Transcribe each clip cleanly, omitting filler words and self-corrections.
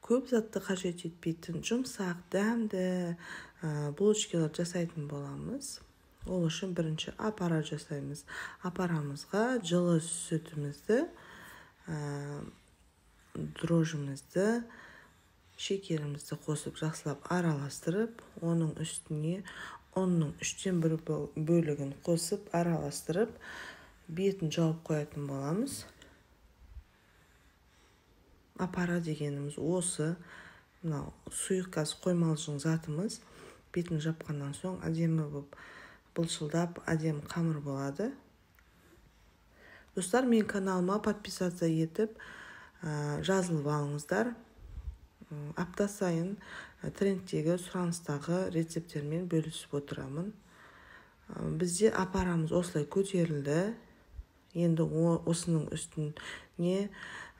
көп затты қажет етпейтін жұмсақ, дәмді булочкалар жасайтын боламыз. Ол үшін бірінші аппарат жасаймыз. Аппарамызға жылы сүтімізді, дрожжімізді, шекерімізді қосып жақсылап араластырып, оның үстіне ұнның 1/3 бөлігін қосып араластырып, бетін жауып қоятын боламыз. Аппара дегеніміз осы, мынау сұйық газ қоймалжың затымыз. Бетін жапқаннан соң әдемі болып бұлшылдап, әдемі қамыр болады. Достар, мен каналыма подписация етіп, жазылып алыңыздар. Апта сайын трендтегі, сұраныстағы рецептермен бөлісіп отырамын. Бізде аппарамыз осылай көтерілді. Енді осының үстіне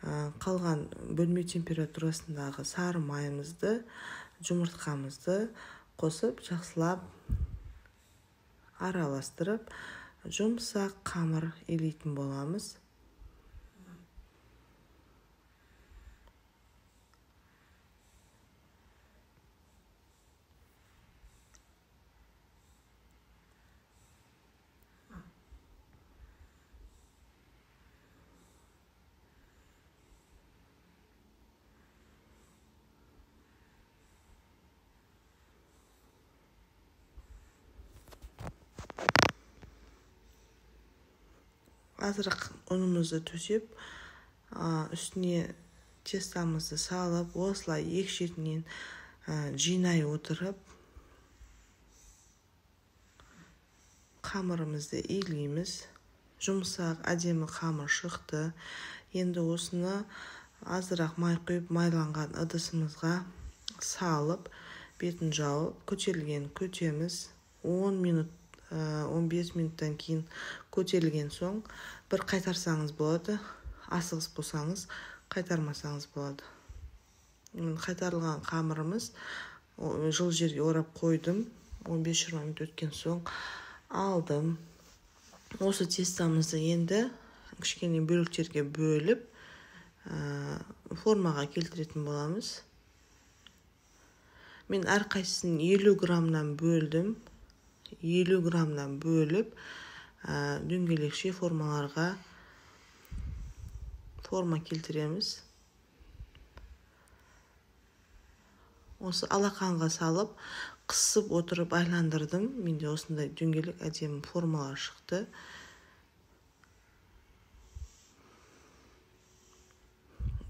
қалған бөлме температурасындағы сары майымызды, жұмыртқамызды қосып, жақсылап араластырып, жұмсақ қамыр илейтін боламыз. Азырақ ұнымызды төсеп, үстіне тестамызды салып, осылай екі шетінен жинай отырып, қамырымызды илейміз. Жұмсақ, әдемі қамыр шықты. Енді осыны азырақ май құйып, майланған ыдысымызға салып, бетін жауып, көтерілген көтеміз 10-15 минуттан кейін көтерілген соң бір қайтарсаңыз болады. Асығыс болсаңыз қайтармасаңыз болады. Қайтарылған қамырымыз жылы жерге орап қойдым. 15-20 минут өткен соң алдым. Осы тестамызды енді кішкене бөліктерге бөліп, формаға келтіретін боламыз. Мен әрқайсысын 50 граммнан бөлдім. 50 граммнан бөліп, дөңгелекше формаларға форма келтіреміз. Осы алақанға салып, қысып отырып айландырдым. Менде осындай дөңгелек әдемі формалар шықты.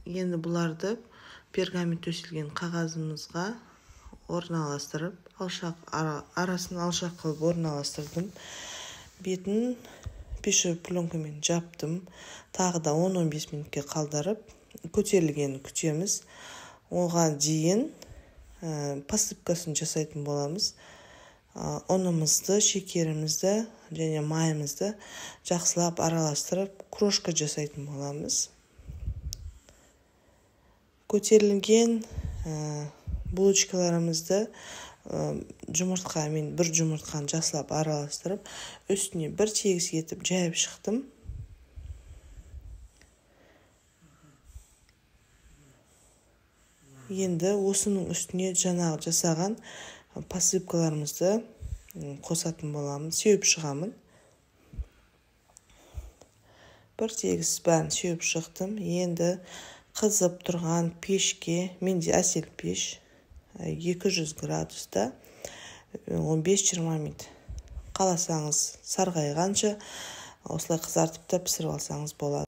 Енді бұларды пергамент төселген қағазымызға орналастырып, арасын алшақ қылып орналастырдым. Бетін пешевой пленкамен жаптым. Тағы да 10-15 минутке қалдырып, көтерілгенін күтеміз. Оған дейін посыпкасын жасайтын боламыз. Ұнымызды, шекерімізді және майымызды жақсылап араластырып, крошка жасайтын боламыз. Көтерілген булочкаларымызды жұмыртқамен бір жұмыртқаны жақсылап араластырып, үстіне бір тегіс етіп жайып шықтым. Енді осының үстіне жаңағы жасаған посыпкаларымызды қосатын боламын, сеуіп шығамын. Бір тегіс бәрін сеуіп шықтым. Енді қызып тұрған пешке, менде әсел пеш, 200 градуста 15-20 минут. Қаласаңыз сарғайғанша осылай қызартып та пісіріп алсаңыз болады.